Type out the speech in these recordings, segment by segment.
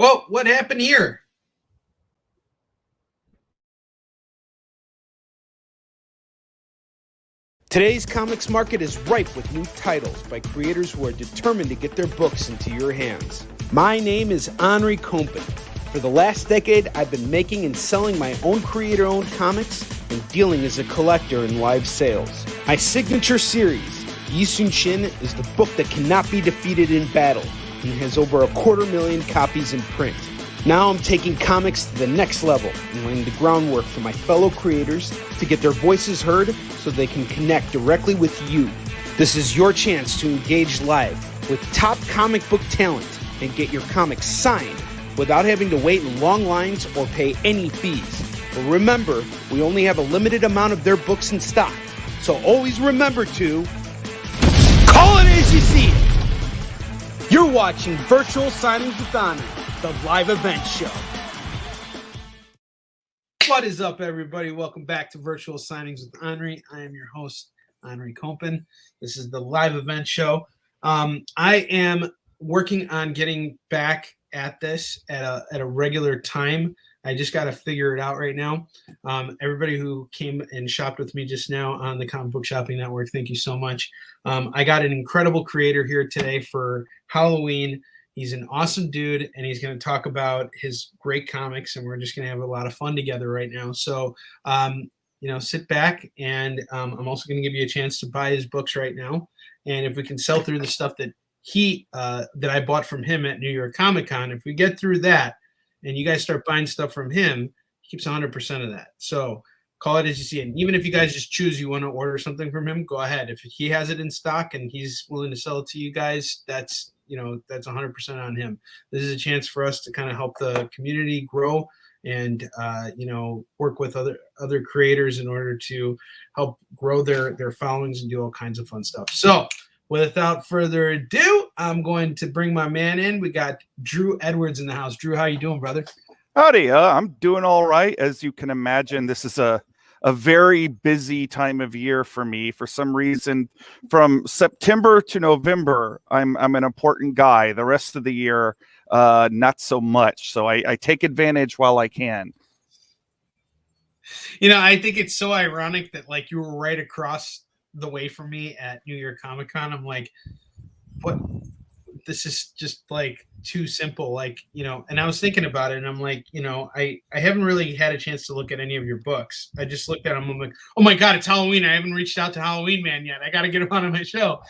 Oh, what happened here? Today's comics market is ripe with new titles by creators who are determined to get their books into your hands. My name is Onrie. For the last decade, I've been making and selling my own creator-owned comics and dealing as a collector in live sales. My signature series, Yisun Shin, is the book that cannot be defeated in battle and has over 250,000 copies in print. Now I'm taking comics to the next level and laying the groundwork for my fellow creators to get their voices heard so they can connect directly with you. This is your chance to engage live with top comic book talent and get your comics signed without having to wait in long lines or pay any fees. But remember, we only have a limited amount of their books in stock, so always remember to call it as you see it. You're watching Virtual Signings with Onrie, the live event show. What is up, everybody? Welcome back to Virtual Signings with Onrie. I am your host, Onrie Kompen. This is the live event show. I am working on getting back at this at a regular time. I just got to figure it out right now. Everybody who came and shopped with me just now on the Comic Book Shopping Network, thank you so much. I got an incredible creator here today for Halloween. He's an awesome dude, and he's going to talk about his great comics, and we're just going to have a lot of fun together right now. So, sit back, and I'm also going to give you a chance to buy his books right now. And if we can sell through the stuff that that I bought from him at New York Comic Con, if we get through that and you guys start buying stuff from him, he keeps 100% of that. So call it as you see it. And even if you guys just choose you want to order something from him, go ahead. If he has it in stock and he's willing to sell it to you guys, that's 100% on him. This is a chance for us to kind of help the community grow and work with other creators in order to help grow their followings and do all kinds of fun stuff. So without further ado, I'm going to bring my man in. We got Drew Edwards in the house. Drew, how you doing, brother? Howdy. I'm doing all right. As you can imagine, this is a very busy time of year for me. For some reason, from September to November, I'm an important guy. The rest of the year, not so much. So I take advantage while I can. I think it's so ironic that like you were right across the way from me at New York Comic Con. I'm like, what? This is just like too simple. Like, and I was thinking about it and I'm like, I haven't really had a chance to look at any of your books. I just looked at them. I'm like, oh my God, it's Halloween. I haven't reached out to Halloween Man yet. I got to get him on my show.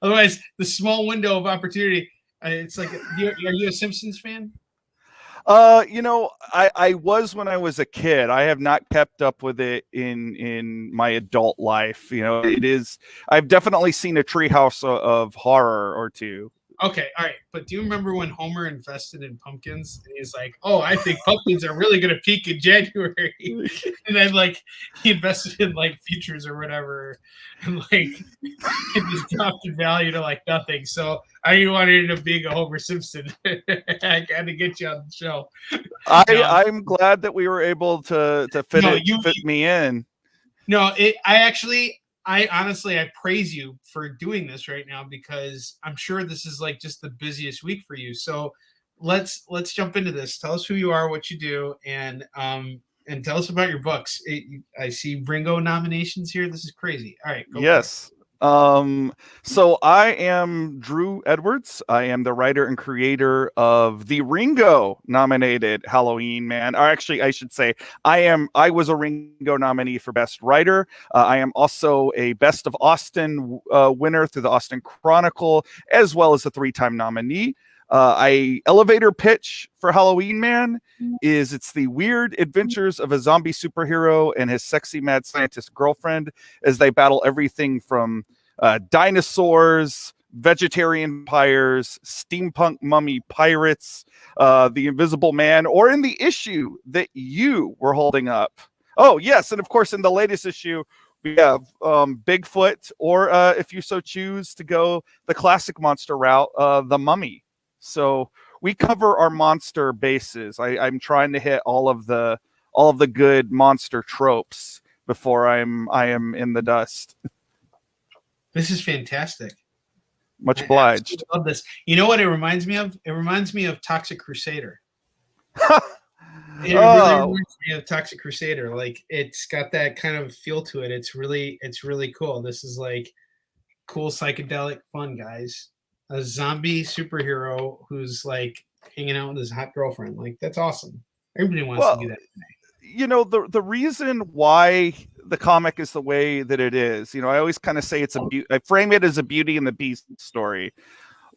Otherwise, the small window of opportunity, it's like, are you a Simpsons fan? I was when I was a kid. I have not kept up with it in my adult life. I've definitely seen a Treehouse of Horror or two. Okay, all right. But do you remember when Homer invested in pumpkins? And he's like, oh, I think pumpkins are really going to peak in January. And then, like, he invested in, like, futures or whatever. And, like, it just dropped in value to, like, nothing. So I wanted to being a Homer Simpson. I got to get you on the show. I'm glad that we were able to fit me in. No, I honestly, I praise you for doing this right now because I'm sure this is like just the busiest week for you. So let's jump into this. Tell us who you are, what you do, and tell us about your books. I see Ringo nominations here. This is crazy. All right. Yes. So I am Drew Edwards. I am the writer and creator of the Ringo nominated Halloween Man. Or actually, I should say I was a Ringo nominee for Best Writer. I am also a Best of Austin winner through the Austin Chronicle, as well as a 3-time nominee. Elevator pitch for Halloween Man is it's the weird adventures of a zombie superhero and his sexy mad scientist girlfriend as they battle everything from dinosaurs, vegetarian vampires, steampunk mummy pirates, the Invisible Man, or in the issue that you were holding up. Oh, yes. And of course, in the latest issue, we have Bigfoot, or if you so choose to go the classic monster route, the Mummy. So we cover our monster bases. I'm trying to hit all of the good monster tropes before I am in the dust. This is fantastic. Much I obliged. love this. You know what it reminds me of? It reminds me of Toxic Crusader. It really reminds me of Toxic Crusader. Like it's got that kind of feel to it. It's really cool. This is like cool psychedelic fun, guys. A zombie superhero who's like hanging out with his hot girlfriend. Like that's awesome. Everybody wants to do that. You know, the reason why the comic is the way that it is, you know, I always kind of say I frame it as a Beauty and the Beast story.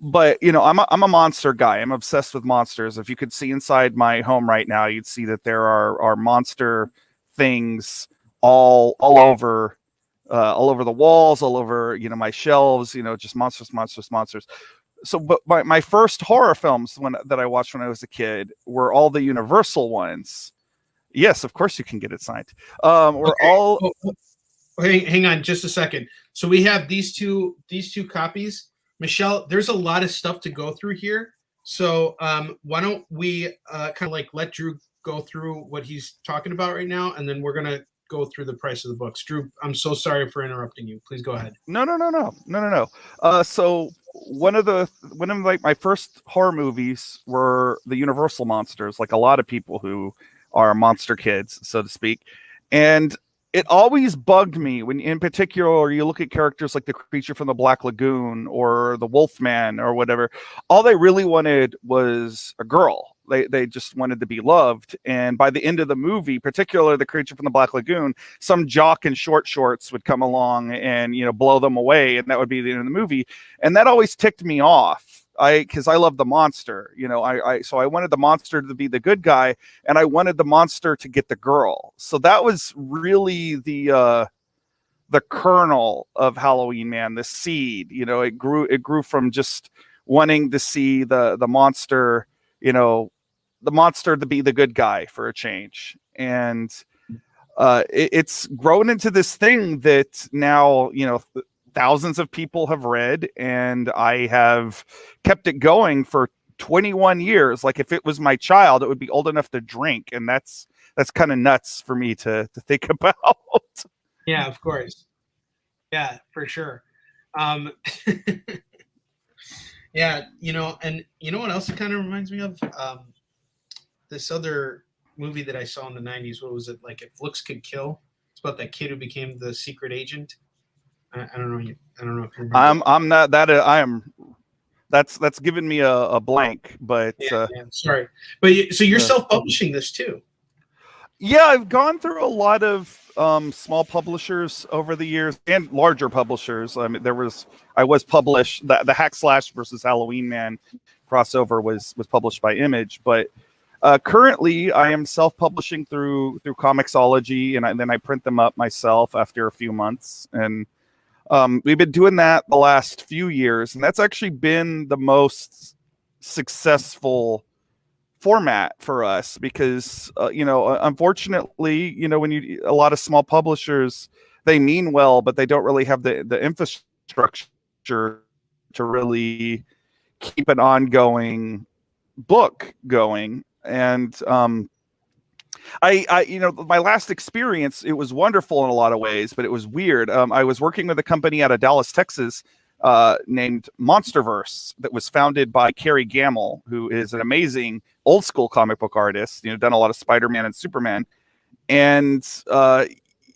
But you know, I'm a monster guy. I'm obsessed with monsters. If you could see inside my home right now, you'd see that there are monster things all over the walls, all over, you know, my shelves. You know, just monsters. So, but my first horror films that I watched when I was a kid were all the Universal ones. Yes, of course you can get it signed. Hang on just a second. So we have these two copies. Michelle, there's a lot of stuff to go through here. So why don't we kind of like let Drew go through what he's talking about right now, and then we're gonna go through the price of the books. Drew, I'm so sorry for interrupting you. Please go ahead. No. So one of like my first horror movies were the Universal monsters, like a lot of people who are monster kids, so to speak. And it always bugged me when, in particular, you look at characters like the creature from the Black Lagoon or the Wolfman or whatever. All they really wanted was a girl. They just wanted to be loved. And by the end of the movie, particularly the creature from the Black Lagoon, some jock in short shorts would come along and, you know, blow them away, and that would be the end of the movie. And that always ticked me off. Because I love the monster, you know, so I wanted the monster to be the good guy, and I wanted the monster to get the girl. So that was really the kernel of Halloween Man, the seed. You know, it grew from just wanting to see the monster, you know, the monster to be the good guy for a change, and it's grown into this thing that now, you know, thousands of people have read, and I have kept it going for 21 years. Like if it was my child, it would be old enough to drink, and that's kind of nuts for me to think about. Yeah, of course. Yeah, for sure. Yeah, you know, and you know what else it kind of reminds me of? This other movie that I saw in the 90s. What was it? Like If Looks Could Kill. It's about that kid who became the secret agent. I don't know. I don't know if you remember. I'm not that. I am. That's given me a blank. But yeah, sorry. But so you're self-publishing this too? Yeah, I've gone through a lot of small publishers over the years and larger publishers. I mean, I was published. The Hack Slash versus Halloween Man crossover was published by Image, but currently I am self-publishing through Comixology, and then I print them up myself after a few months. And we've been doing that the last few years, and that's actually been the most successful format for us because, you know, unfortunately, you know, when a lot of small publishers, they mean well, but they don't really have the infrastructure to really keep an ongoing book going. And I, you know, my last experience, it was wonderful in a lot of ways, but it was weird. I was working with a company out of Dallas, Texas, named Monsterverse, that was founded by Kerry Gamble, who is an amazing old school comic book artist, you know, done a lot of Spider-Man and Superman. And,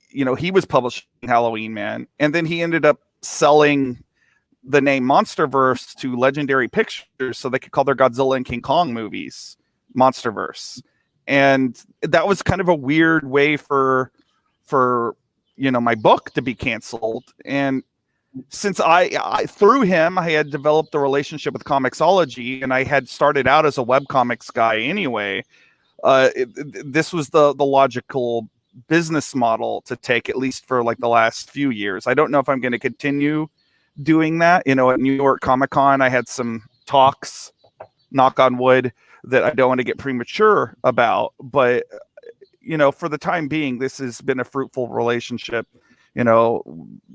you know, he was publishing Halloween Man, and then he ended up selling the name Monsterverse to Legendary Pictures so they could call their Godzilla and King Kong movies Monsterverse. And that was kind of a weird way for you know, my book to be canceled. And since I through him, I had developed a relationship with Comixology, and I had started out as a webcomics guy anyway. This was the logical business model to take, at least for like the last few years. I don't know if I'm going to continue doing that. You know, at New York Comic Con, I had some talks, knock on wood, that I don't want to get premature about, but you know, for the time being, this has been a fruitful relationship, you know,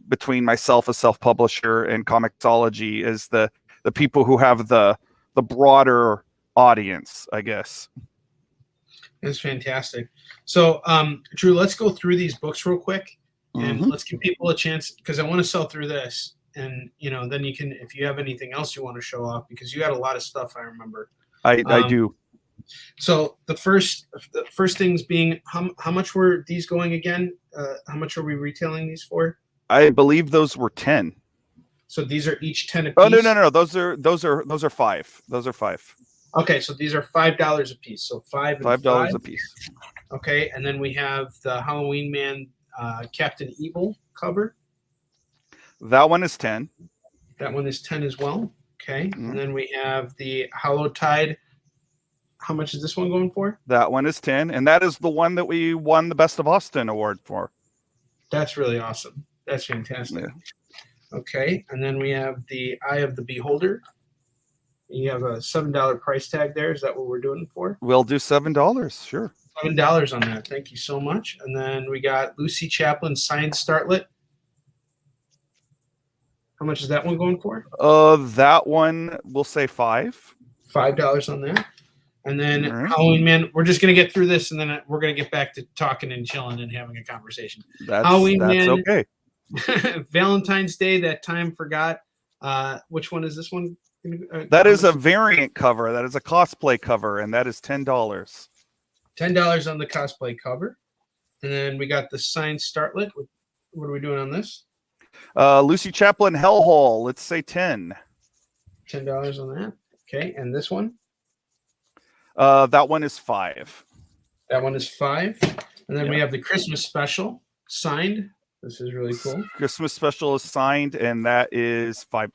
between myself as self-publisher and Comixology as the people who have the broader audience, I guess. It's fantastic. So, Drew, let's go through these books real quick, and let's give people a chance, because I want to sell through this. and then you can, if you have anything else you want to show off, because you had a lot of stuff, I remember. I do. So the first things being, how much were these going again? How much are we retailing these for? I believe those were 10. So these are each 10 a piece. Oh no. Those are 5. Those are 5. Okay, so these are $5 a piece. So $5 a piece. Okay, and then we have the Halloween Man Captain Evil cover. That one is 10. That one is 10 as well. Okay, and then we have the Hollow Tide. How much is this one going for? That one is 10, and that is the one that we won the Best of Austin award for. That's really awesome. That's fantastic. Yeah. Okay, and then we have the Eye of the Beholder. You have a $7 price tag there. Is that what we're doing for? We'll do $7, sure. $7 on that. Thank you so much. And then we got Lucy Chaplin signed Startlet. How much is that one going for? That one we'll say $5. $5 on that. And then Halloween Man, we're just going to get through this, and then we're going to get back to talking and chilling and having a conversation. Halloween Man, okay. Valentine's Day, That Time Forgot. Which one is this one? That is a variant cover. That is a cosplay cover, and that is $10. $10 on the cosplay cover. And then we got the signed Startlet. What are we doing on this? Lucy Chaplin Hellhole. Let's say 10. $10 on that. Okay, and this one? That one is 5. That one is 5. And then we have the Christmas special signed. This is really cool. Christmas special is signed, and that is $5.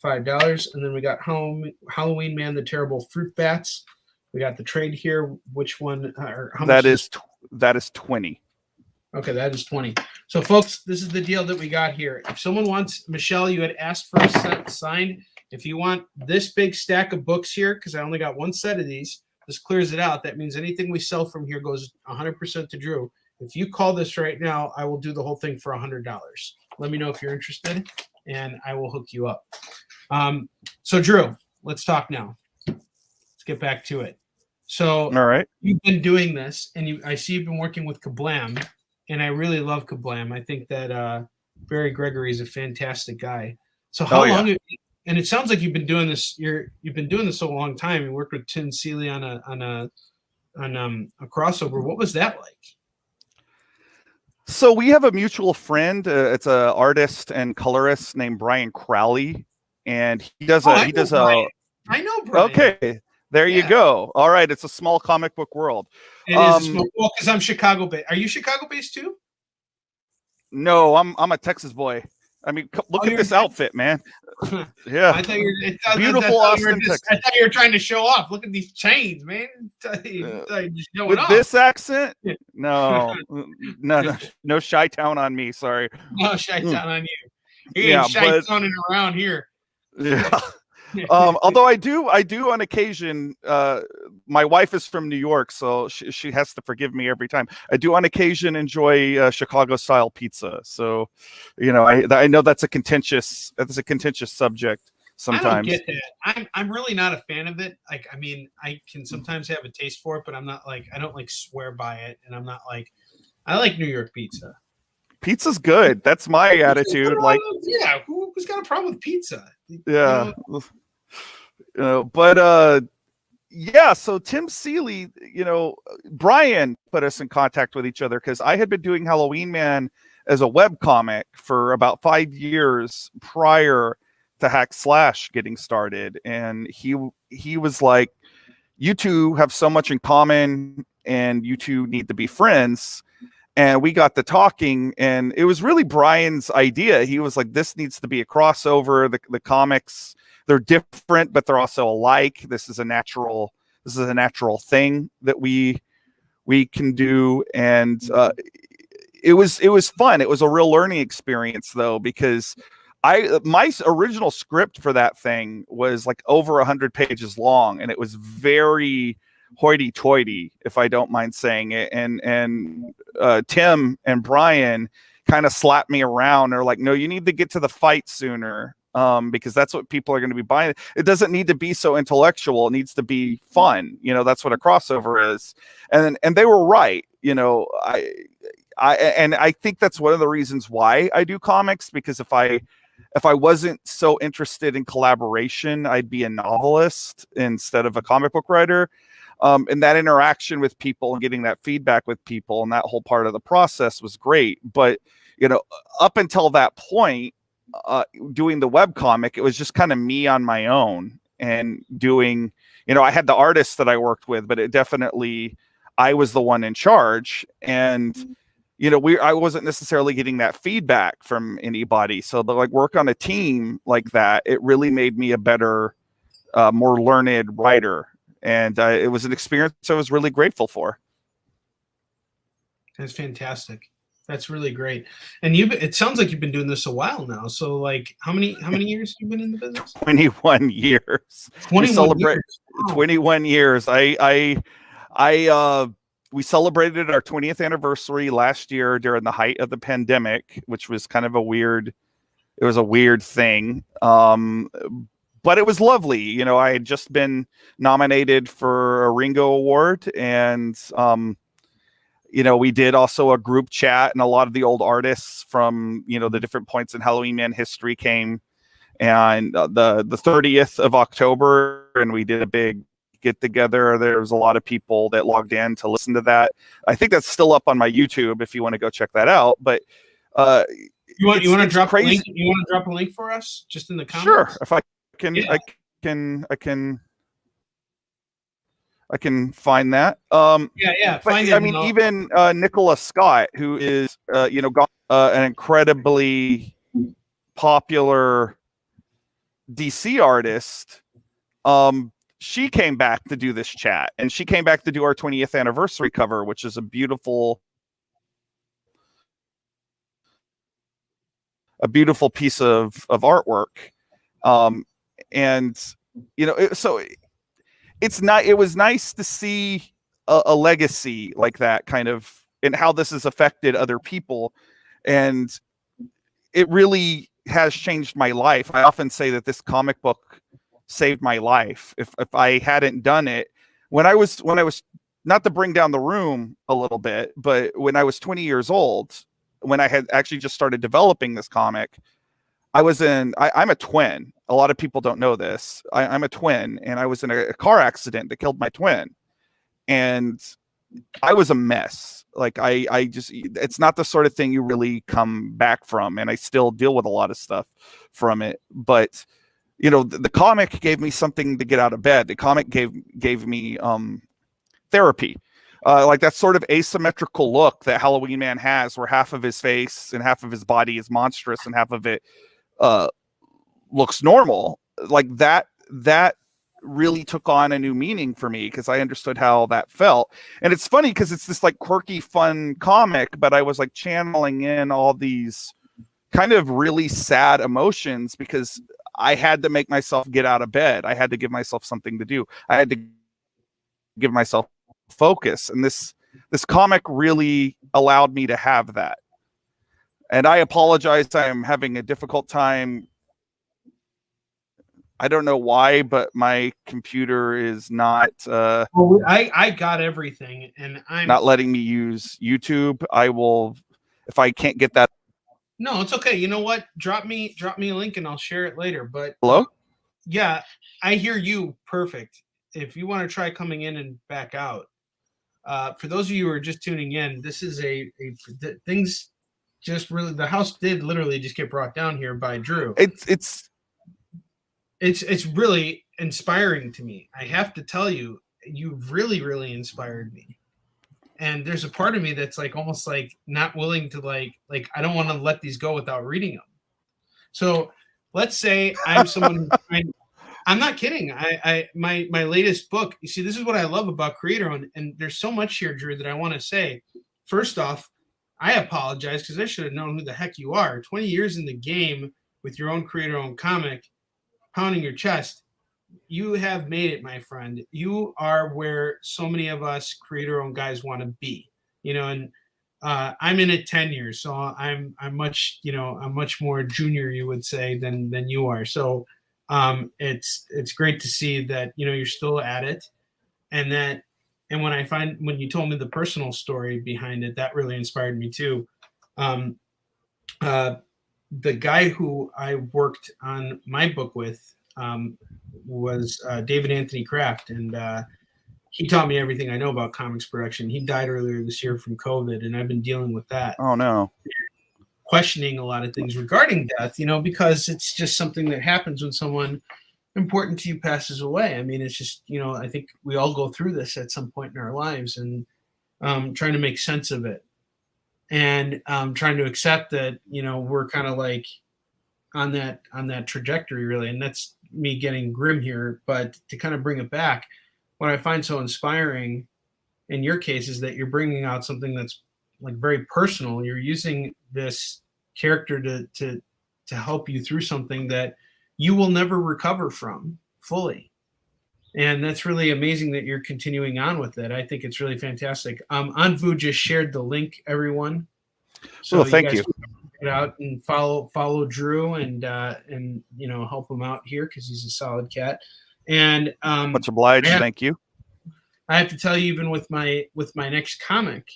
$5. And then we got Halloween Man, the Terrible Fruit Bats. We got the trade here. Which one? Or how much that is 20. Okay, that is 20. So, folks, this is the deal that we got here. If someone wants, Michelle, you had asked for a set signed. If you want this big stack of books here, because I only got one set of these, this clears it out. That means anything we sell from here goes 100% to Drew. If you call this right now, I will do the whole thing for $100. Let me know if you're interested, and I will hook you up. So, Drew, let's talk now. Let's get back to it. So, all right, you've been doing this, and I see you've been working with Kablam, and I really love Kablam. I think that Barry Gregory is a fantastic guy. So, how long? And it sounds like you've been doing this. You've been doing this a long time. You worked with Tim Seeley on a crossover. What was that like? So we have a mutual friend. It's an artist and colorist named Brian Crowley, and he does I know Brian. Okay, there you go. All right, it's a small comic book world. It is small. Well, because I'm Chicago based. Are you Chicago based too? No, I'm a Texas boy. I mean, look at this outfit, man. Yeah, I thought beautiful Austin, Texas. I thought you were trying to show off. Look at these chains, man. With this accent, no Chi-town on me. Sorry, no Chi-town on you. He ain't Chi-towning around here. Yeah. Although I do on occasion. My wife is from New York, so she has to forgive me every time. I do on occasion enjoy Chicago style pizza. So, I know that's a contentious subject sometimes. I don't get that. I'm really not a fan of it. Like, I mean, I can sometimes have a taste for it, but I'm not like, I don't like swear by it, and I'm not like, I like New York pizza. Pizza's good. That's my attitude. Like, yeah, who's got a problem with pizza? Yeah. So Tim Seeley, Brian put us in contact with each other because I had been doing Halloween Man as a web comic for about 5 years prior to Hack Slash getting started, and he was like, "You two have so much in common, and you two need to be friends." And we got to talking, and it was really Brian's idea. He was like, "This needs to be a crossover. The comics, they're different, but they're also alike. This is a natural thing that we can do." And it was fun. It was a real learning experience, though, because my original script for that thing was like over 100 pages long, and it was very hoity-toity, if I don't mind saying it. And Tim and Brian kind of slapped me around. They're like, "No, you need to get to the fight sooner, because that's what people are going to be buying. It doesn't need to be so intellectual. It needs to be fun. That's what a crossover is." And they were right. I think that's one of the reasons why I do comics, because if I if I wasn't so interested in collaboration, I'd be a novelist instead of a comic book writer. And that interaction with people and getting that feedback with people and that whole part of the process was great. But, you know, up until that point, doing the webcomic, it was just kind of me on my own and doing, you know, I had the artists that I worked with, but it definitely, I was the one in charge. And, you know, I wasn't necessarily getting that feedback from anybody. So the like work on a team like that, it really made me a better, more learned writer. And it was an experience I was really grateful for. That's fantastic. That's really great. And it sounds like you've been doing this a while now. So like how many years have you been in the business? 21 years. 21 years. Wow. 21 years. We celebrated our 20th anniversary last year during the height of the pandemic, which was kind of a weird thing. But it was lovely. You know, I had just been nominated for a Ringo Award, and you know, we did also a group chat, and a lot of the old artists from, you know, the different points in Halloween Man history came. And the 30th of October, and we did a big get together. There was a lot of people that logged in to listen to that. I think that's still up on my YouTube if you want to go check that out. But you want to drop a link? You want to drop a link for us just in the comments? Sure. If I can, Yeah. I can find that. Yeah. But, I mean, even Nicholas Scott, who is, you know, an incredibly popular DC artist, she came back to do this chat, and she came back to do our 20th anniversary cover, which is a beautiful piece of artwork. And you know, it was nice to see a legacy like that kind of, and how this has affected other people. And it really has changed my life. I often say that this comic book saved my life. If I hadn't done it, when I was, not to bring down the room a little bit, but when I was 20 years old, when I had actually just started developing this comic, I'm a twin. A lot of people don't know this. I'm a twin, and I was in a car accident that killed my twin. And I was a mess. Like I just, it's not the sort of thing you really come back from. And I still deal with a lot of stuff from it. But, you know, the comic gave me something to get out of bed. The comic gave me therapy. Like that sort of asymmetrical look that Halloween Man has, where half of his face and half of his body is monstrous and half of it looks normal. Like that really took on a new meaning for me, because I understood how that felt. And it's funny because it's this like quirky, fun comic, but I was like channeling in all these kind of really sad emotions, because I had to make myself get out of bed. I had to give myself something to do. I had to give myself focus. And this comic really allowed me to have that. And I apologize. I'm having a difficult time. I don't know why, but my computer is not. Well, I got everything, and I'm not letting me use YouTube. I will, if I can't get that. No, it's okay. You know what? Drop me a link, and I'll share it later. But hello? Yeah, I hear you perfect. If you want to try coming in and back out, for those of you who are just tuning in, this is things just really, the house did literally just get brought down here by Drew. It's really inspiring to me. I have to tell you, you've really, really inspired me. And there's a part of me that's like almost like not willing to like I don't want to let these go without reading them. So let's say I'm someone I'm not kidding. My latest book, you see, this is what I love about creator owned, and there's so much here, Drew, that I want to say. First off, I apologize because I should have known who the heck you are. 20 years in the game with your own creator owned comic, pounding your chest. You have made it, my friend. You are where so many of us creator owned guys want to be, you know, and I'm in it 10 years. So I'm much more junior, you would say, than you are. So it's great to see that, you know, you're still at it, and when you told me the personal story behind it, that really inspired me too. the guy who I worked on my book with was David Anthony Kraft, and he taught me everything I know about comics production. He died earlier this year from COVID, and I've been dealing with that. Oh no. Questioning a lot of things regarding death, because it's just something that happens when someone important to you passes away. I mean, it's just, I think we all go through this at some point in our lives, and trying to make sense of it, and trying to accept that, we're kind of like on that trajectory, really. And that's me getting grim here, but to kind of bring it back, what I find so inspiring in your case is that you're bringing out something that's like very personal. You're using this character to help you through something that you will never recover from fully. And that's really amazing that you're continuing on with it. I think it's really fantastic. Anvu just shared the link, everyone. So thank you. Check it out and follow Drew and help him out here because he's a solid cat. And much obliged. Thank you. I have to tell you, even with my next comic,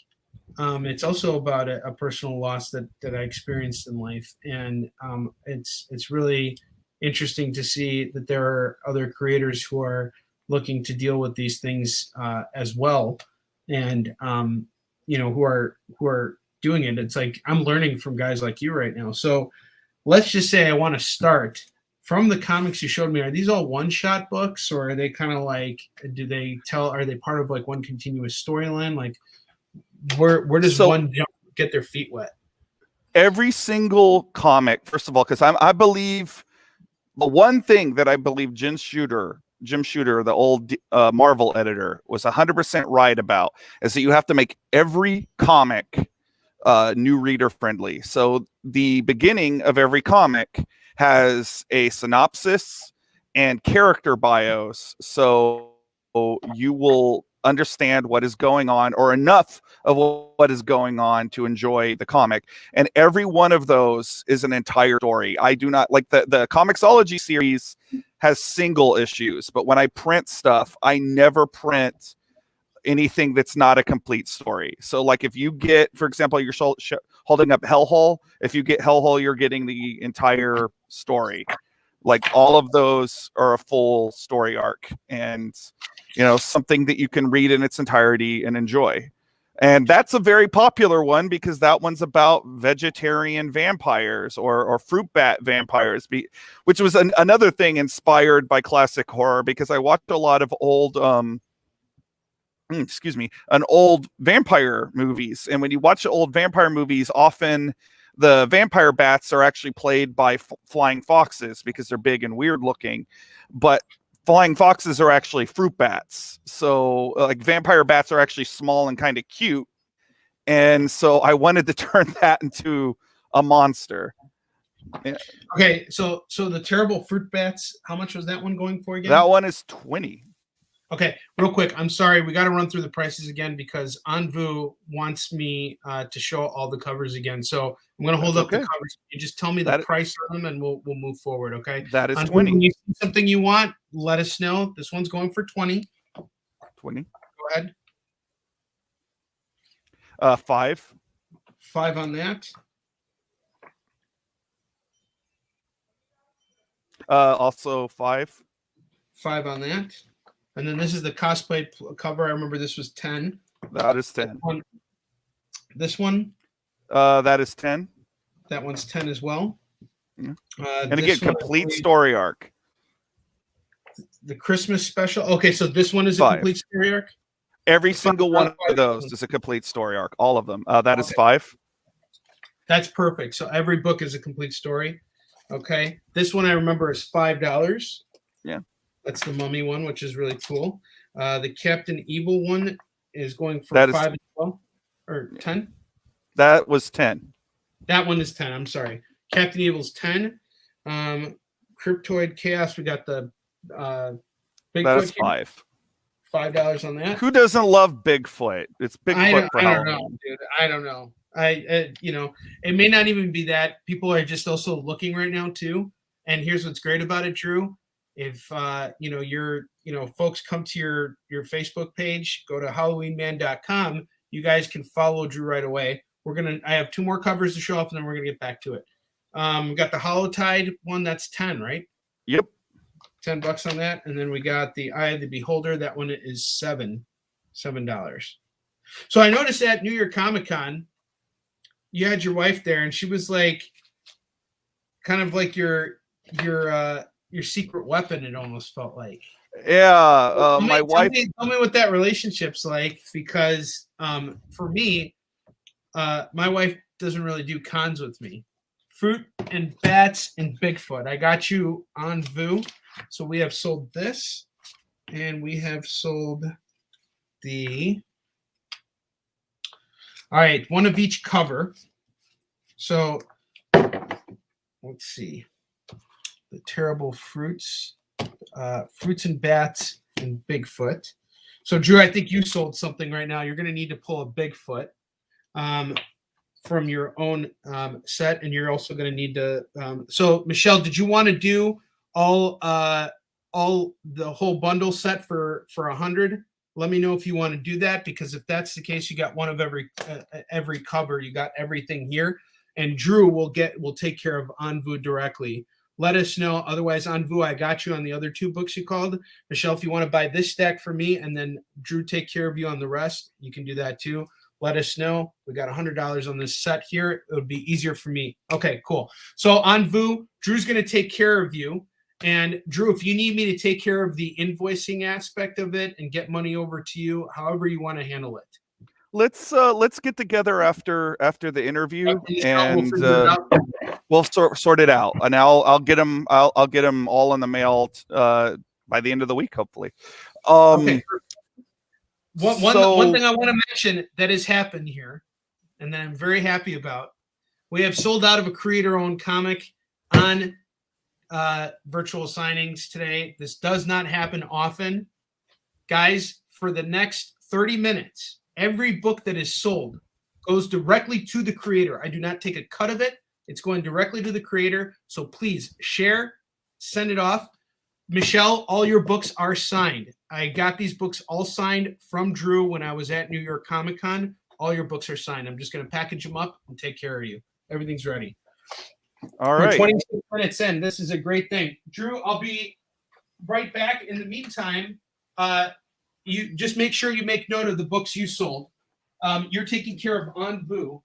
it's also about a personal loss that I experienced in life, and it's really interesting to see that there are other creators who are looking to deal with these things as well, and who are doing it. It's like I'm learning from guys like you right now. So let's just say I want to start from the comics you showed me. Are these all one-shot books, or are they kind of like, are they part of like one continuous storyline? Like where does one get their feet wet? Every single comic, first of all, because I believe the one thing that I believe Jim Shooter, the old Marvel editor, was 100% right about is that you have to make every comic new reader friendly. So the beginning of every comic has a synopsis and character bios, so you will understand what is going on, or enough of what is going on to enjoy the comic. And every one of those is an entire story. I do not like the Comixology series has single issues, but when I print stuff, I never print anything that's not a complete story. So like if you get, for example, you're holding up Hellhole, if you get Hellhole, you're getting the entire story. Like all of those are a full story arc, and something that you can read in its entirety and enjoy. And that's a very popular one because that one's about vegetarian vampires or fruit bat vampires, which was another thing inspired by classic horror, because I watched a lot of old old vampire movies. And when you watch old vampire movies, often the vampire bats are actually played by flying foxes because they're big and weird looking, but flying foxes are actually fruit bats. So like vampire bats are actually small and kind of cute. And so I wanted to turn that into a monster. Yeah. Okay. So the terrible fruit bats, how much was that one going for again? That one is 20. Okay, real quick. I'm sorry. We got to run through the prices again because Anvu wants me to show all the covers again. So I'm going to hold up the covers. You just tell me the price on them, and we'll move forward. Okay. That is Anvu, 20. When you see something you want, let us know. This one's going for 20. 20. Go ahead. 5. 5 on that. Also 5. 5 on that. And then this is the cosplay cover. I remember this was 10. That is 10. This one? That is 10. That one's 10 as well. Yeah. And again, complete story arc. The Christmas special. Okay, so this one is a 5. complete story arc? Every single one of those is a complete story arc. All of them. That is 5. That's perfect. So every book is a complete story. Okay. This one I remember is $5. Yeah. That's the Mummy one, which is really cool. The Captain Evil one is going for 5 as well, or 10. That was 10. That one is 10. I'm sorry. Captain Evil's 10. Cryptoid Chaos. We got the Bigfoot. That is 5. $5 on that. Who doesn't love Bigfoot? It's Bigfoot for Halloween. I don't know, dude. I don't know. It may not even be that. People are just also looking right now too. And here's what's great about it, Drew. If folks come to your Facebook page, go to HalloweenMan.com. You guys can follow Drew right away. I have 2 more covers to show off, and then we're gonna get back to it. We got the Hollowtide one. That's 10, right? Yep. $10 on that. And then we got the Eye of the Beholder. That one is $7. So I noticed at New York Comic Con, you had your wife there, and she was like, kind of like your secret weapon. It almost felt like. Yeah, my wife. Tell me what that relationship's like, because for me, my wife doesn't really do cons with me. Fruit and Bats and Bigfoot. I got you on Vu. So we have sold this, and we have sold the. All right, one of each cover. So let's see. The Terrible Fruits, Fruits and Bats, and Bigfoot. So Drew, I think you sold something right now. You're going to need to pull a Bigfoot from your own set, and you're also going to need to. So Michelle, did you want to do all the whole bundle set for 100? Let me know if you want to do that, because if that's the case, you got one of every cover. You got everything here, and Drew will take care of Envu directly. Let us know. Otherwise, Envu, I got you on the other 2 books you called. Michelle, if you want to buy this stack for me, and then Drew take care of you on the rest, you can do that too. Let us know. We got $100 on this set here. It would be easier for me. Okay, cool. So Envu, Drew's going to take care of you. And Drew, if you need me to take care of the invoicing aspect of it and get money over to you, however you want to handle it. Let's get together after the interview, and we'll sort it out. And I'll get them all in the mail by the end of the week, hopefully. Okay. One thing I want to mention that has happened here, and that I'm very happy about, we have sold out of a creator-owned comic on virtual signings today. This does not happen often. Guys, for the next 30 minutes, every book that is sold goes directly to the creator. I do not take a cut of it. It's going directly to the creator. So please share, send it off. Michelle, all your books are signed. I got these books all signed from Drew when I was at New York Comic Con. All your books are signed. I'm just going to package them up and take care of you. Everything's ready. All right. We're 26 minutes in. This is a great thing. Drew, I'll be right back. In the meantime, you just make sure you make note of the books you sold. You're taking care of Envu.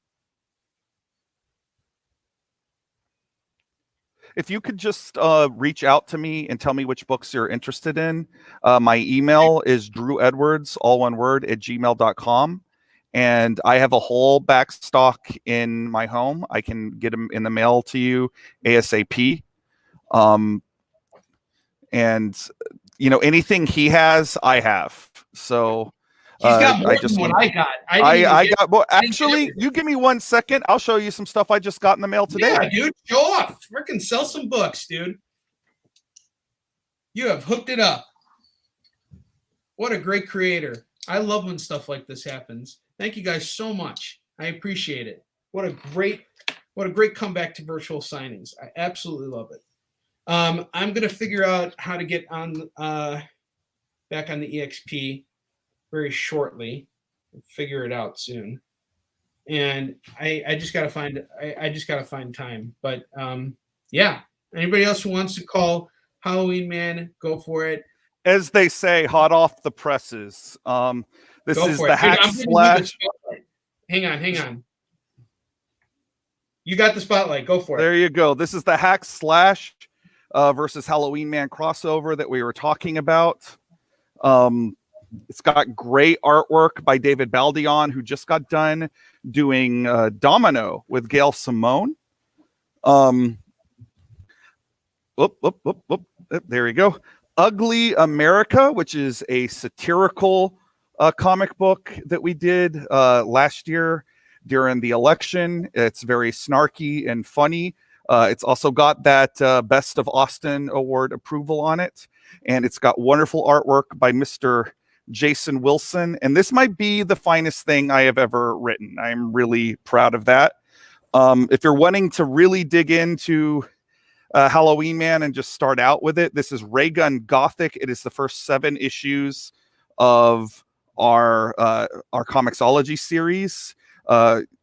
If you could just reach out to me and tell me which books you're interested in. My email is drewedwards, all one word, @gmail.com. And I have a whole back stock in my home. I can get them in the mail to you ASAP. And, anything he has, I have. So he's got more than what I got. I got. Well, actually, you give me 1 second. I'll show you some stuff I just got in the mail today. Yeah, dude, show off. Freaking sell some books, dude. You have hooked it up. What a great creator. I love when stuff like this happens. Thank you guys so much. I appreciate it. What a great comeback to virtual signings. I absolutely love it. I'm gonna figure out how to get on back on the EXP very shortly. Figure it out soon. And I just gotta find time. But yeah. Anybody else who wants to call Halloween Man, go for it. As they say, hot off the presses. This is the hack slash. Hang on. You got the spotlight. Go for it. There you go. This is the hack slash versus Halloween Man crossover that we were talking about. It's got great artwork by David Baldion, who just got done doing Domino with Gail Simone. There you go. Ugly America, which is a satirical comic book that we did last year during the election. It's very snarky and funny. It's also got that Best of Austin Award approval on it. And it's got wonderful artwork by Mr. Jason Wilson. And this might be the finest thing I have ever written. I'm really proud of that. If you're wanting to really dig into Halloween Man and just start out with it, this is Raygun Gothic. It is the first 7 issues of our Comixology series.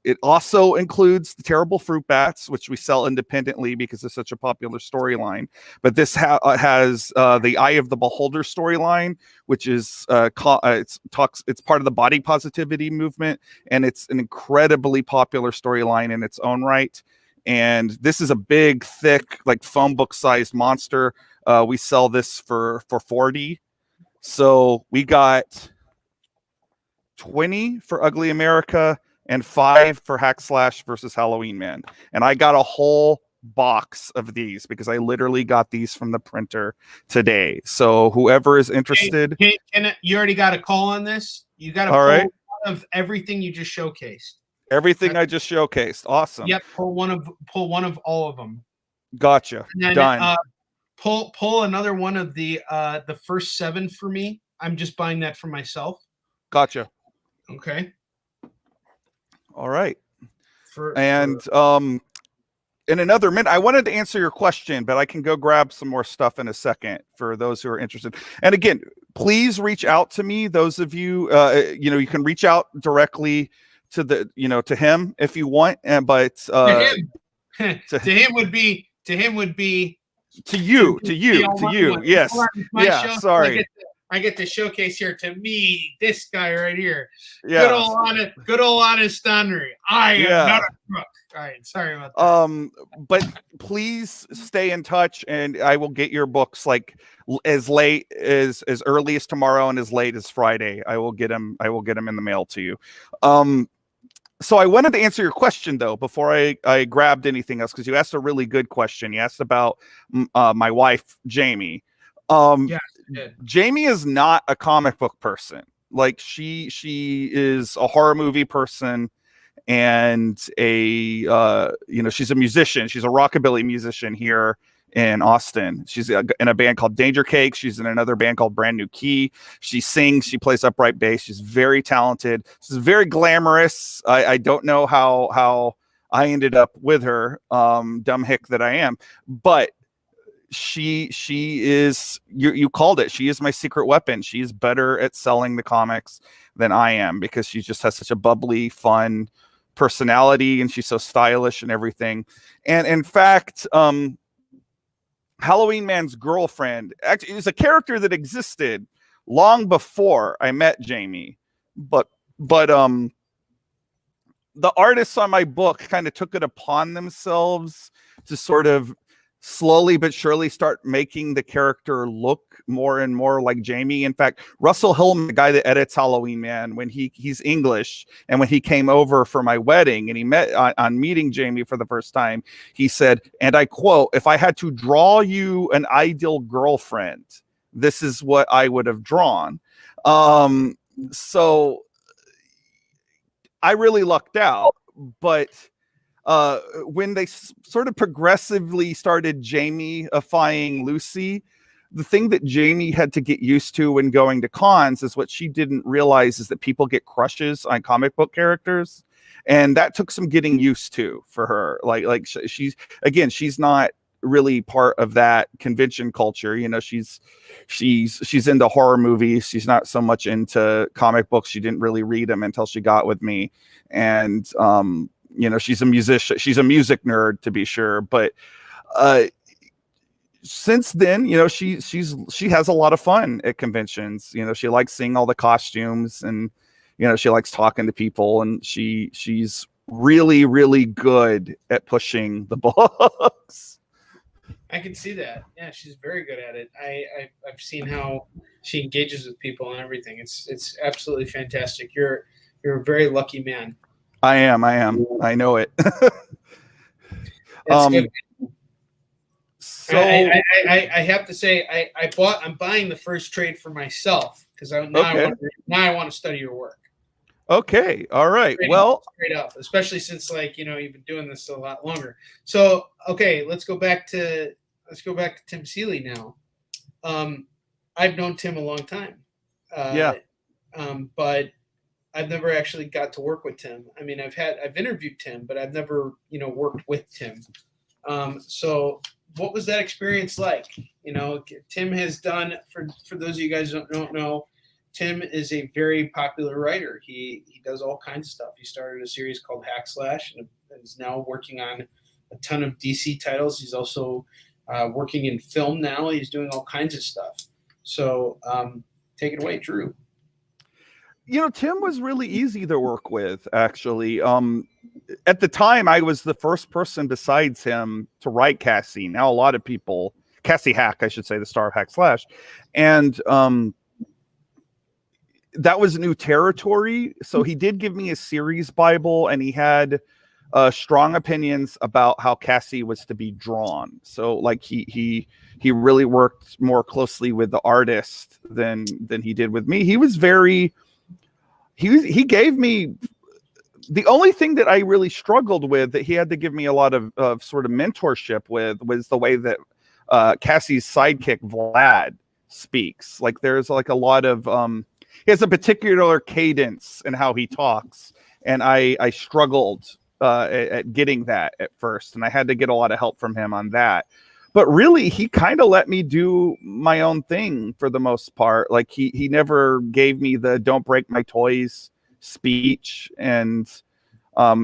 It also includes the Terrible Fruit Bats, which we sell independently because it's such a popular storyline. But this has the Eye of the Beholder storyline, which is it's part of the body positivity movement, and it's an incredibly popular storyline in its own right. And this is a big, thick, like phone book sized monster. We sell this for $40. So we got 20 for Ugly America and 5 for Hack Slash versus Halloween Man. And I got a whole box of these because I literally got these from the printer today. So whoever is interested. You already got a call on this? You got a all right of everything you just showcased. Everything I just showcased. Awesome. Yep. Pull one of all of them. Gotcha. Then, done. Pull another one of the first 7 for me. I'm just buying that for myself. Gotcha. Okay. All right. In another minute, I wanted to answer your question, but I can go grab some more stuff in a second for those who are interested. And again, please reach out to me. Those of you, you can reach out directly to him if you want. But to him would be to you. Yes. Yeah. Show. Sorry. I get to showcase here to me, this guy right here. Yeah. Good old honest Onrie. I am not a crook. All right, sorry about that. But please stay in touch, and I will get your books like as early as tomorrow and as late as Friday. I will get them in the mail to you. So I wanted to answer your question though before I grabbed anything else, because you asked a really good question. You asked about my wife Jamie. Jamie is not a comic book person. Like she is a horror movie person, and she's a musician. She's a rockabilly musician here in Austin. She's in a band called Danger Cake. She's in another band called Brand New Key. She sings. She plays upright bass. She's very talented. She's very glamorous. I don't know how I ended up with her, dumb hick that I am, but she is, you called it. She is my secret weapon. She's better at selling the comics than I am, because she just has such a bubbly, fun personality, and she's so stylish and everything. And in fact, Halloween Man's girlfriend actually is a character that existed long before I met Jamie, but the artists on my book kind of took it upon themselves to sort of slowly but surely start making the character look more and more like Jamie. In fact, Russell Hillman, the guy that edits Halloween Man, when he's English, and when he came over for my wedding and he met on meeting Jamie for the first time, he said, and I quote, "If I had to draw you an ideal girlfriend, this is what I would have drawn." So I really lucked out, but when they sort of progressively started Jamie-ifying Lucy, the thing that Jamie had to get used to when going to cons is what she didn't realize is that people get crushes on comic book characters. And that took some getting used to for her. Like she's not really part of that convention culture. She's into horror movies. She's not so much into comic books. She didn't really read them until she got with me. And, she's a musician. She's a music nerd, to be sure. But since then, she has a lot of fun at conventions. She likes seeing all the costumes, and she likes talking to people, and she's really, really good at pushing the books. I can see that. Yeah, she's very good at it. I've seen how she engages with people and everything. It's absolutely fantastic. You're a very lucky man. I am. I know it. So I have to say I'm buying the first trade for myself, because I want to study your work. Okay. All right. Straight up, especially since you've been doing this a lot longer. So okay, let's go back to Tim Seeley now. I've known Tim a long time. But I've never actually got to work with Tim. I mean, I've interviewed Tim, but I've never, worked with Tim. So what was that experience like? Tim has done, for those of you guys who don't know, Tim is a very popular writer. He does all kinds of stuff. He started a series called Hack Slash and is now working on a ton of DC titles. He's also working in film now. He's doing all kinds of stuff. So take it away, Drew. Tim was really easy to work with, actually. At the time, I was the first person besides him to write Cassie. Now, a lot of people, Cassie Hack, I should say, the star of Hack Slash. And that was new territory. So he did give me a series Bible, and he had strong opinions about how Cassie was to be drawn. So like he really worked more closely with the artist than he did with me. He was very, he gave me the only thing that I really struggled with, that he had to give me a lot of sort of mentorship with, was the way that Cassie's sidekick Vlad speaks. Like there's like a lot of he has a particular cadence in how he talks, and I struggled at getting that at first, and I had to get a lot of help from him on that. But really, he kind of let me do my own thing for the most part. Like he never gave me the "don't break my toys" speech, and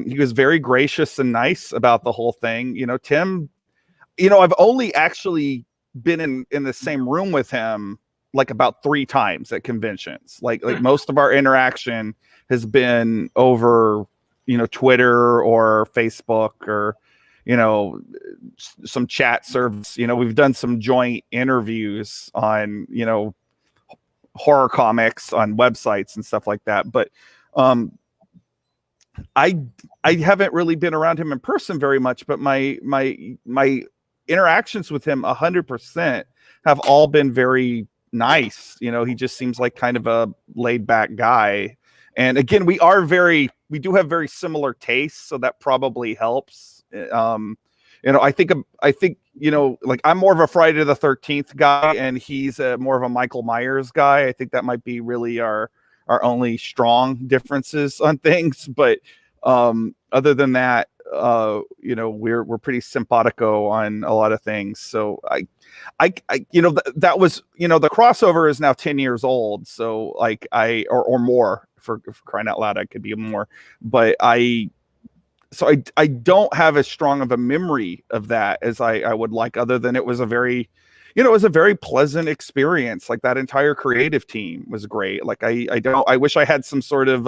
he was very gracious and nice about the whole thing. Tim, I've only actually been in the same room with him like about 3 times at conventions. Like most of our interaction has been over Twitter or Facebook or some chat service. We've done some joint interviews on horror comics on websites and stuff like that, but I haven't really been around him in person very much. But my interactions with him 100% have all been very nice. He just seems like kind of a laid back guy. And again, we do have very similar tastes, so that probably helps. I think like I'm more of a Friday the 13th guy, and he's more of a Michael Myers guy. I think that might be really our only strong differences on things. But other than that, we're pretty simpatico on a lot of things. So that was, the crossover is now 10 years old. So like or more, for crying out loud, I could be more, but I don't have as strong of a memory of that as I would like, other than it was a very, it was a very pleasant experience. Like that entire creative team was great. Like I wish I had some sort of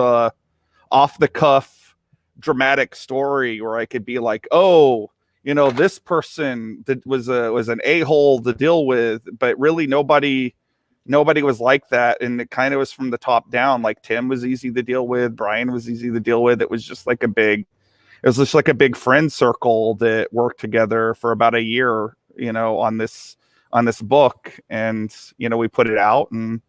off the cuff dramatic story where I could be like, oh, this person that was an a-hole to deal with, but really nobody was like that. And it kind of was from the top down. Like Tim was easy to deal with. Brian was easy to deal with. It was just like a big friend circle that worked together for about a year, on this book. And, we put it out, and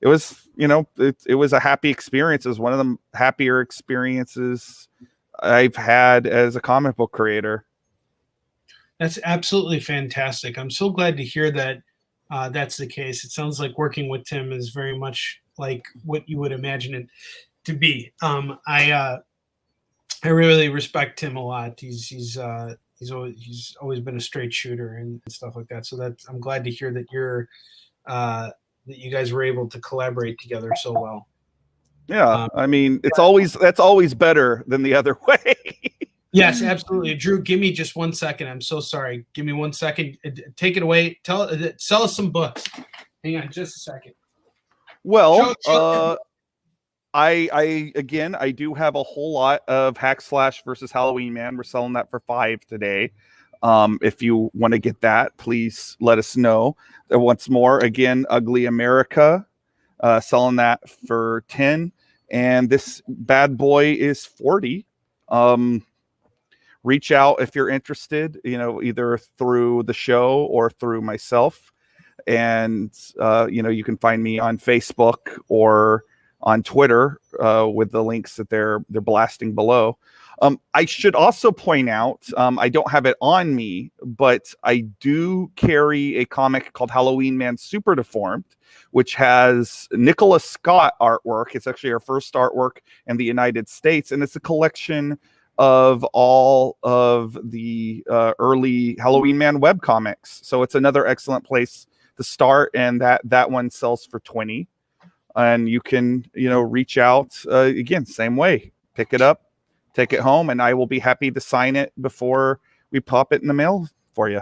it was, it was a happy experience. It was one of the happier experiences I've had as a comic book creator. That's absolutely fantastic. I'm so glad to hear that that's the case. It sounds like working with Tim is very much like what you would imagine it to be. I really respect Tim a lot. He's always been a straight shooter and stuff like that. So I'm glad to hear that that you guys were able to collaborate together so well. Yeah, I mean, that's always better than the other way. Yes, absolutely. Drew, give me just 1 second. I'm so sorry. Give me 1 second. Take it away. Sell us some books. Hang on just a second. Well, I do have a whole lot of Hack Slash versus Halloween Man. We're selling that for $5 today. If you want to get that, please let us know. Once more, again, Ugly America, selling that for $10, and this bad boy is $40. Reach out if you're interested, either through the show or through myself. And, you can find me on Facebook or on Twitter with the links that they're blasting below. I should also point out, I don't have it on me, but I do carry a comic called Halloween Man Super Deformed, which has Nicholas Scott artwork. It's actually our first artwork in the United States, and it's a collection of all of the early Halloween Man webcomics. So it's another excellent place to start, and that one sells for $20. and you can, reach out again, same way, pick it up, take it home, and I will be happy to sign it before we pop it in the mail for you.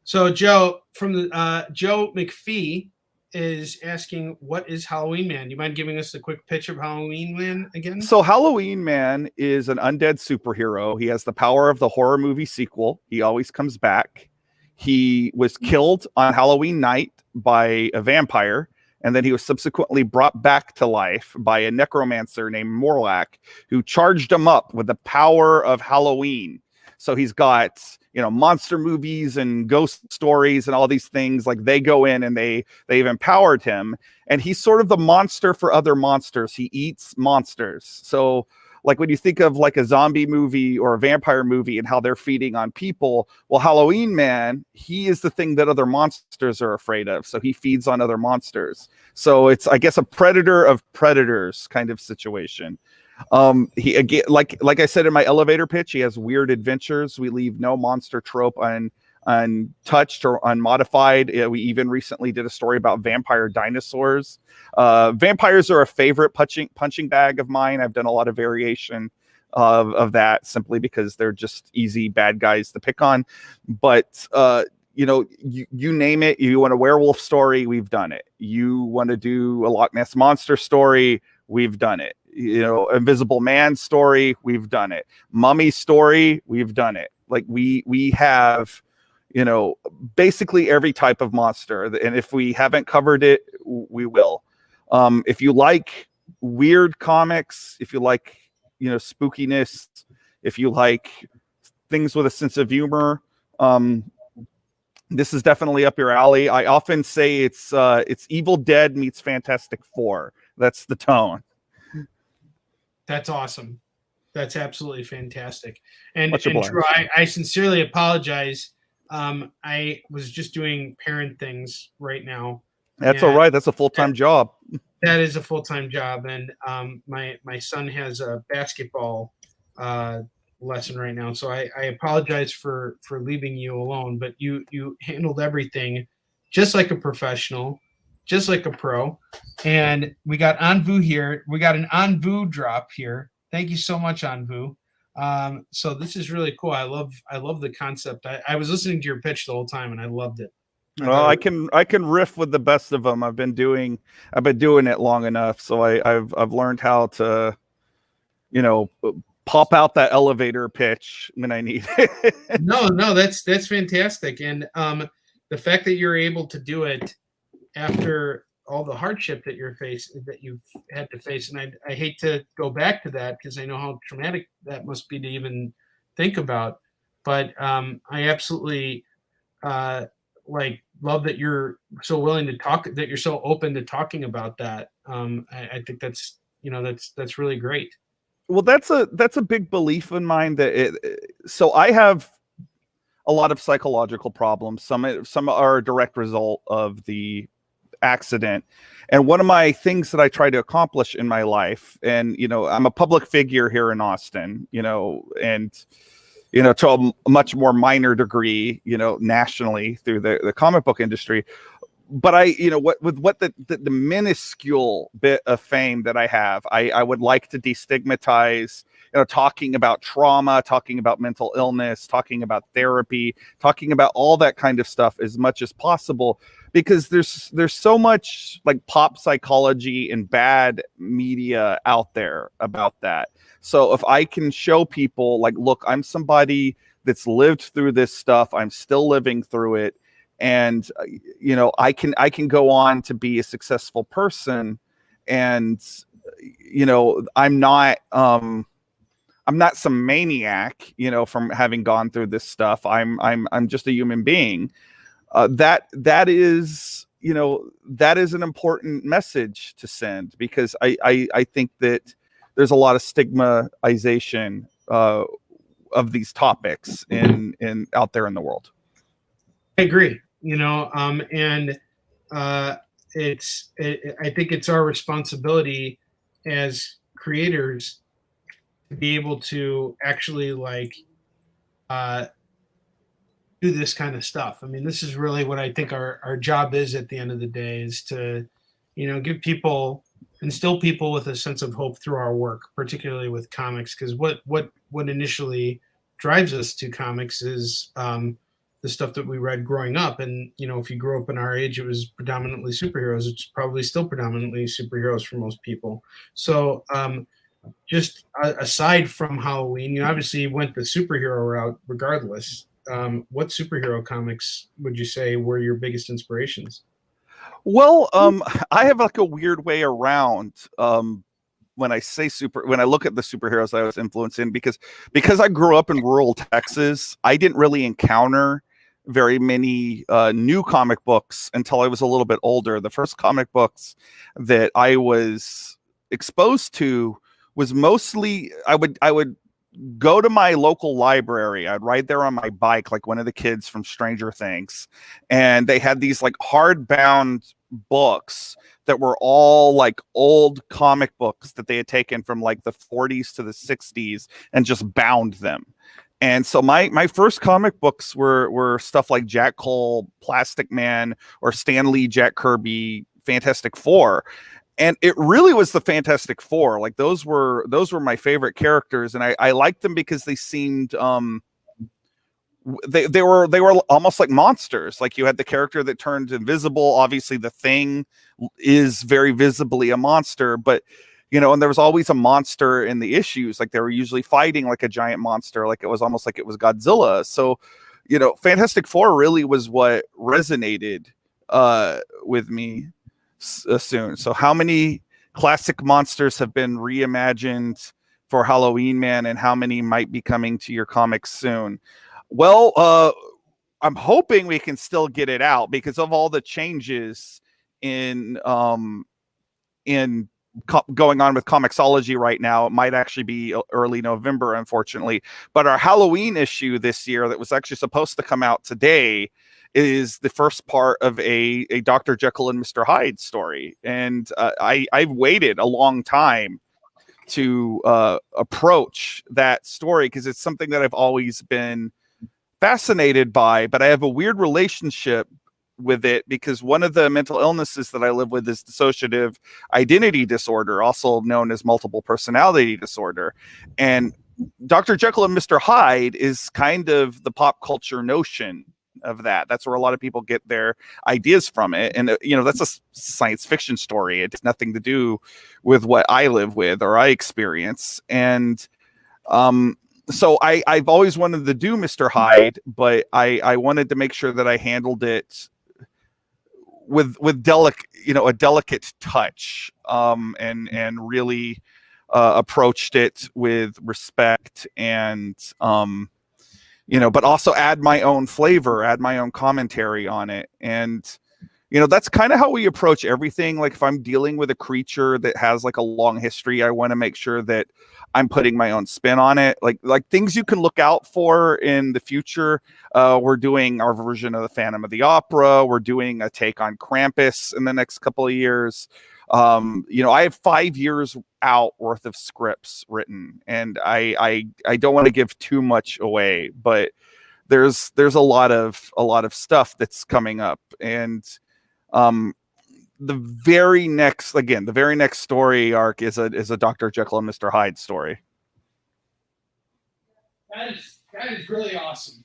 So Joe from the Joe McPhee is asking, what is Halloween Man? Do you mind giving us a quick pitch of Halloween Man again? So Halloween Man is an undead superhero. He has the power of the horror movie sequel. He always comes back. He was killed on Halloween night by a vampire, and then he was subsequently brought back to life by a necromancer named Morlack, who charged him up with the power of Halloween. So he's got, monster movies and ghost stories and all these things. Like, they go in and they've empowered him, and he's sort of the monster for other monsters. He eats monsters. So like when you think of like a zombie movie or a vampire movie and how they're feeding on people, well, Halloween Man, he is the thing that other monsters are afraid of. So he feeds on other monsters. So it's, I guess, a predator of predators kind of situation. He, again, like I said in my elevator pitch, he has weird adventures. We leave no monster trope untouched or unmodified. We even recently did a story about vampire dinosaurs. Vampires are a favorite punching bag of mine. I've done a lot of variation of that simply because they're just easy bad guys to pick on. But you name it. You want a werewolf story, we've done it. You want to do a Loch Ness monster story, we've done it. Invisible Man story, we've done it. Mummy story, we've done it. Like we have, basically every type of monster. And if we haven't covered it, we will. If you like weird comics, if you like, spookiness, if you like things with a sense of humor, this is definitely up your alley. I often say it's Evil Dead meets Fantastic Four. That's the tone. That's awesome. That's absolutely fantastic. And Drew, I sincerely apologize. I was just doing parent things right now. That's all right. That's a full-time job. That is a full-time job. And my son has a basketball lesson right now. So I apologize for leaving you alone, but you handled everything just like a professional, just like a pro. And we got Anvu here. We got an Anvu drop here. Thank you so much, Anvu. So this is really cool. I love the concept. I was listening to your pitch the whole time and I loved it. Well, I can riff with the best of them. I've been doing it long enough, so I've learned how to, pop out that elevator pitch when I need it. No, that's fantastic. And the fact that you're able to do it after all the hardship that you've had to face, and I hate to go back to that because I know how traumatic that must be to even think about. But I absolutely love that you're so willing to talk, that you're so open to talking about that. I think that's really great. Well, that's a big belief in mine so I have a lot of psychological problems. Some are a direct result of the accident. And one of my things that I try to accomplish in my life, and, I'm a public figure here in Austin, and, to a much more minor degree, nationally through the comic book industry. But with the minuscule bit of fame that I have, I would like to destigmatize, talking about trauma, talking about mental illness, talking about therapy, talking about all that kind of stuff as much as possible, because there's so much like pop psychology and bad media out there about that. So if I can show people like, look, I'm somebody that's lived through this stuff, I'm still living through it. And, I can go on to be a successful person, and, I'm not some maniac, from having gone through this stuff. I'm just a human being. That is an important message to send, because I think that there's a lot of stigmatization of these topics in out there in the world. I agree, and I think it's our responsibility as creators to be able to actually do this kind of stuff. I mean, this is really what I think our job is at the end of the day, is to, give people instill people with a sense of hope through our work, particularly with comics. Because what initially drives us to comics is the stuff that we read growing up. And if you grew up in our age, it was predominantly superheroes. It's probably still predominantly superheroes for most people. So just aside from Halloween, you obviously went the superhero route regardless. What superhero comics would you say were your biggest inspirations? Well, I have like a weird way around when I say when I look at the superheroes I was influenced in, because I grew up in rural Texas, I didn't really encounter very many new comic books until I was a little bit older. The first comic books that I was exposed to was mostly I would go to my local library. I'd ride there on my bike, like one of the kids from Stranger Things. And they had these like hardbound books that were all like old comic books that they had taken from like the 40s to the 60s and just bound them. And so my first comic books were stuff like Jack Cole, Plastic Man, or Stan Lee, Jack Kirby, Fantastic Four. And it really was the Fantastic Four. Like those were my favorite characters, and I liked them because they seemed they were almost like monsters. Like you had the character that turned invisible. Obviously, the Thing is very visibly a monster, but and there was always a monster in the issues. Like they were usually fighting like a giant monster. Like it was almost like it was Godzilla. So, Fantastic Four really was what resonated with me soon. So how many classic monsters have been reimagined for Halloween, man, and how many might be coming to your comics soon? Well, I'm hoping we can still get it out because of all the changes in going on with Comixology right now. It might actually be early November, unfortunately. But our Halloween issue this year that was actually supposed to come out today is the first part of a Dr. Jekyll and Mr. Hyde story. And I've waited a long time to approach that story because it's something that I've always been fascinated by, but I have a weird relationship with it because one of the mental illnesses that I live with is dissociative identity disorder, also known as multiple personality disorder. And Dr. Jekyll and Mr. Hyde is kind of the pop culture notion of that. That's where a lot of people get their ideas from it. And, that's a science fiction story. It has nothing to do with what I live with or I experience. And, so I've always wanted to do Mr. Hyde, but I wanted to make sure that I handled it with a delicate touch, and really approached it with respect and, but also add my own flavor, add my own commentary on it. And, that's kind of how we approach everything. Like if I'm dealing with a creature that has like a long history, I want to make sure that I'm putting my own spin on it. Like things you can look out for in the future. We're doing our version of the Phantom of the Opera. We're doing a take on Krampus in the next couple of years. I have 5 years out worth of scripts written, and I don't want to give too much away, but there's a lot of stuff that's coming up. And the very next story arc is a Dr. Jekyll and Mr. Hyde story. That is really awesome.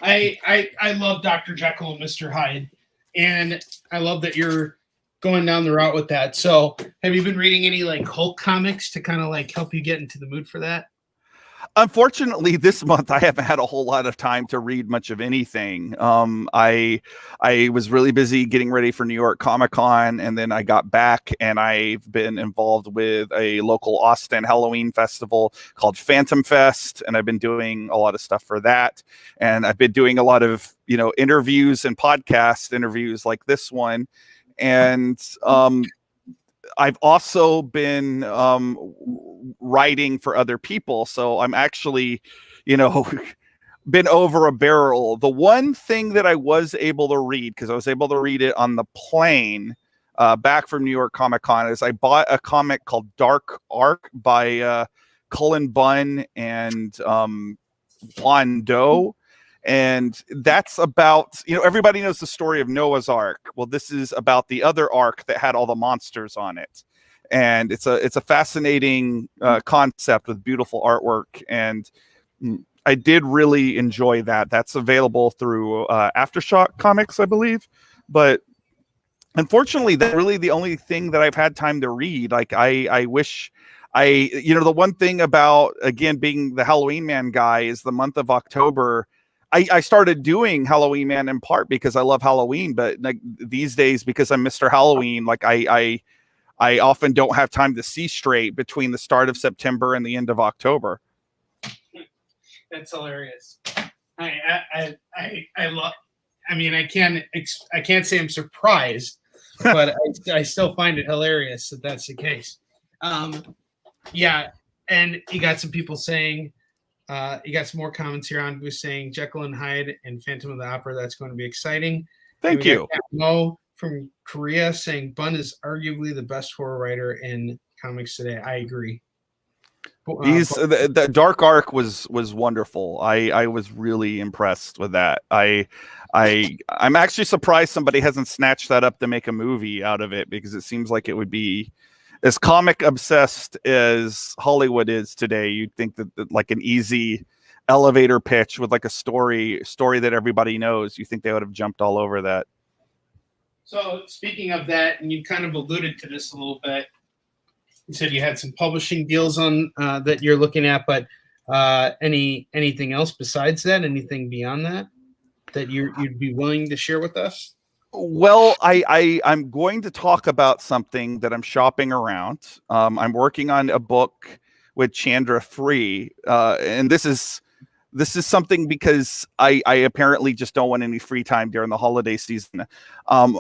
I love Dr. Jekyll and Mr. Hyde, and I love that you're going down the route with that. So have you been reading any like Hulk comics to kind of like help you get into the mood for that? Unfortunately, this month I haven't had a whole lot of time to read much of anything. I was really busy getting ready for New York Comic Con, and then I got back, and I've been involved with a local Austin Halloween festival called Phantom Fest, and I've been doing a lot of stuff for that. And I've been doing a lot of interviews and podcast interviews like this one, and I've also been writing for other people. So I'm actually, been over a barrel. The one thing that I was able to read, because I was able to read it on the plane back from New York Comic Con, is I bought a comic called Dark Ark by Cullen Bunn and Juan Doe. And that's about, everybody knows the story of Noah's Ark. Well, this is about the other ark that had all the monsters on it. and it's a fascinating concept with beautiful artwork, and I did really enjoy that. That's available through Aftershock Comics, I believe, but unfortunately, that's really the only thing that I've had time to read. Like I wish the one thing about, again, being the Halloween Man guy is the month of October. I started doing Halloween Man in part because I love Halloween, but like these days, because I'm Mr. Halloween, like I often don't have time to see straight between the start of September and the end of October. That's hilarious. I love. I mean, I can't say I'm surprised, but I still find it hilarious that that's the case. Yeah, and you got some people saying, you got some more comments here on who's saying Jekyll and Hyde and Phantom of the Opera. That's going to be exciting. Thank you. Mo from Korea saying Bunn is arguably the best horror writer in comics today. I agree. The Dark Arc was wonderful. I was really impressed with that. I'm actually surprised somebody hasn't snatched that up to make a movie out of it, because it seems like it would be as comic obsessed as Hollywood is today. You'd think that like an easy elevator pitch with like a story that everybody knows, you think they would have jumped all over that. So speaking of that, and you kind of alluded to this a little bit, you said you had some publishing deals on that you're looking at, but anything else besides that? Anything beyond that you'd be willing to share with us? Well, I'm going to talk about something that I'm shopping around. I'm working on a book with Chandra Free, and this is something because I apparently just don't want any free time during the holiday season. I'm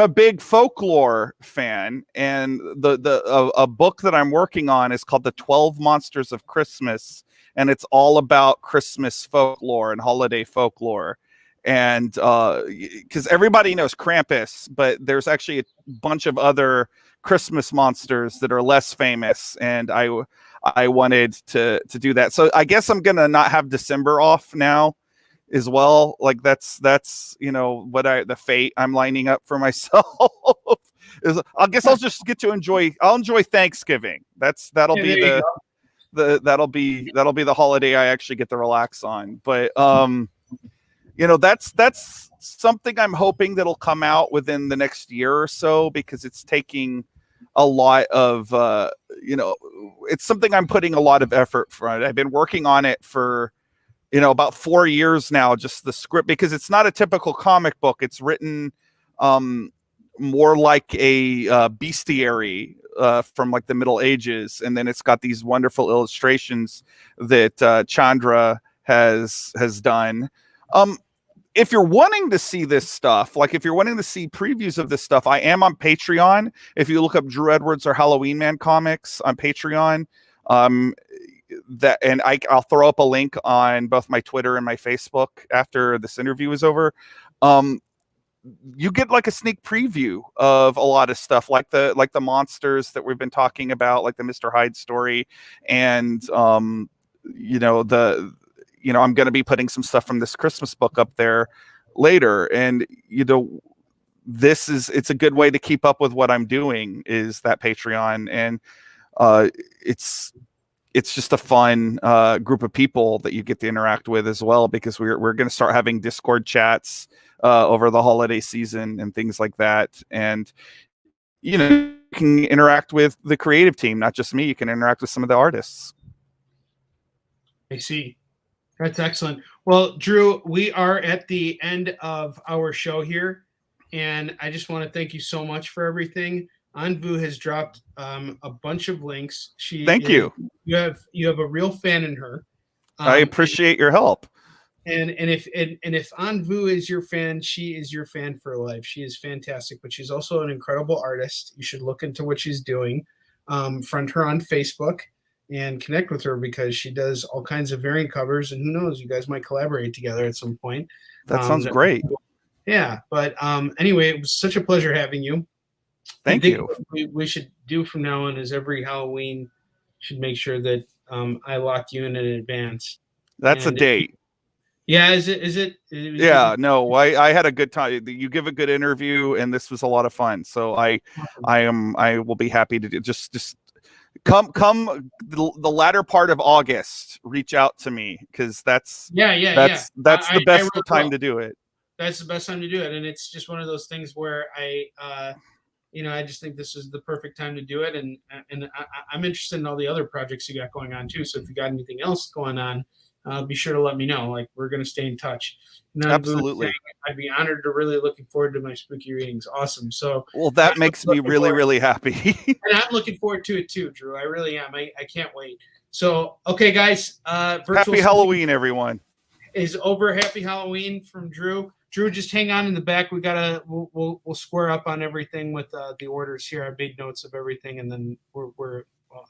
a big folklore fan, and a book that I'm working on is called The 12 Monsters of Christmas, and it's all about Christmas folklore and holiday folklore. And because everybody knows Krampus, but there's actually a bunch of other Christmas monsters that are less famous, and I wanted to do that. So I guess I'm gonna not have December off now as well. Like that's the fate I'm lining up for myself. I guess I'll just get to enjoy Thanksgiving. That'll be the holiday I actually get to relax on. But that's something I'm hoping that'll come out within the next year or so, because it's taking a lot of it's something I'm putting a lot of effort for. I've been working on it for about 4 years now, just the script, because it's not a typical comic book. It's written more like a bestiary from like the Middle Ages, and then it's got these wonderful illustrations that Chandra has done. If you're wanting to see this stuff, like if you're wanting to see previews of this stuff, I am on Patreon. If you look up Drew Edwards or Halloween Man Comics on Patreon, I'll throw up a link on both my Twitter and my Facebook after this interview is over. You get like a sneak preview of a lot of stuff, like the monsters that we've been talking about, like the Mr. Hyde story, and I'm going to be putting some stuff from this Christmas book up there later. And, it's a good way to keep up with what I'm doing, is that Patreon. And it's just a fun group of people that you get to interact with as well, because we're going to start having Discord chats over the holiday season and things like that. And, you can interact with the creative team, not just me. You can interact with some of the artists. I see. That's excellent. Well, Drew, we are at the end of our show here, and I just want to thank you so much for everything. Anvu has dropped a bunch of links. Thank you. You have a real fan in her. I appreciate your help. And if Anvu is your fan, she is your fan for life. She is fantastic, but she's also an incredible artist. You should look into what she's doing. Friend her on Facebook and connect with her, because she does all kinds of variant covers, and who knows, you guys might collaborate together at some point. That sounds great. Yeah, but anyway, it was such a pleasure having you. Thank you. What we should do from now on is every Halloween should make sure that I lock you in advance. That's a date. Yeah, is it Yeah, no, I had a good time. You give a good interview, and this was a lot of fun. So I will be happy to just come the latter part of August. Reach out to me because that's yeah. the I best really time will. to do it. That's the best time to do it, and it's just one of those things where I just think this is the perfect time to do it, and I'm interested in all the other projects you got going on too. So if you got anything else going on, be sure to let me know. Like, we're going to stay in touch. And Absolutely. I'd be honored to really looking forward to my spooky readings. Awesome. So Well, that makes me really, really happy. and I'm looking forward to it too, Drew. I really am. I can't wait. So, okay, guys, virtual Happy Halloween, everyone. is over. Happy Halloween from Drew. Drew, just hang on in the back. We'll square up on everything with the orders here. I made notes of everything, and then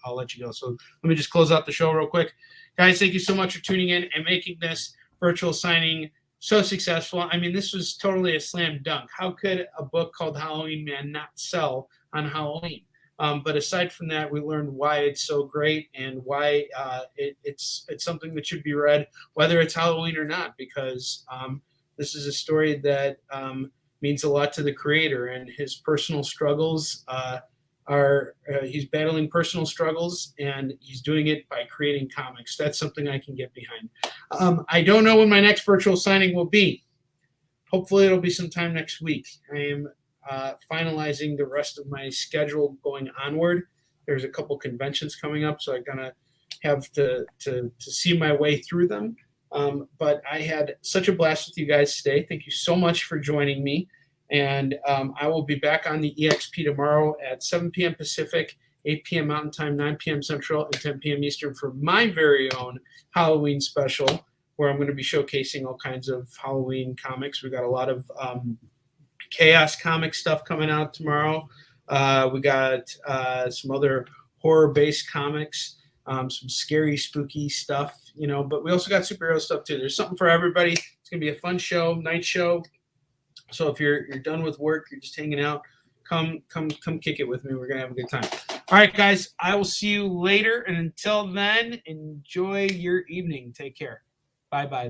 I'll let you go. So let me just close out the show real quick, guys. Thank you so much for tuning in and making this virtual signing so successful. I mean, this was totally a slam dunk. How could a book called Halloween Man not sell on Halloween? But aside from that, we learned why it's so great and why it's something that should be read, whether it's Halloween or not, because this is a story that means a lot to the creator, and his personal struggles he's battling personal struggles, and he's doing it by creating comics. That's something I can get behind. I don't know when my next virtual signing will be. Hopefully it'll be sometime next week. I am finalizing the rest of my schedule going onward. There's a couple conventions coming up, so I'm gonna have to see my way through them. But I had such a blast with you guys today. Thank you so much for joining me. And I will be back on the EXP tomorrow at 7 p.m. Pacific, 8 p.m. Mountain Time, 9 p.m. Central, and 10 p.m. Eastern for my very own Halloween special, where I'm going to be showcasing all kinds of Halloween comics. We got a lot of Chaos comic stuff coming out tomorrow. We got some other horror-based comics, some scary, spooky stuff, but we also got superhero stuff too. There's something for everybody. It's going to be a fun show, night show. So if you're done with work, you're just hanging out, come kick it with me. We're going to have a good time. All right, guys, I will see you later. And until then, enjoy your evening. Take care. Bye-bye.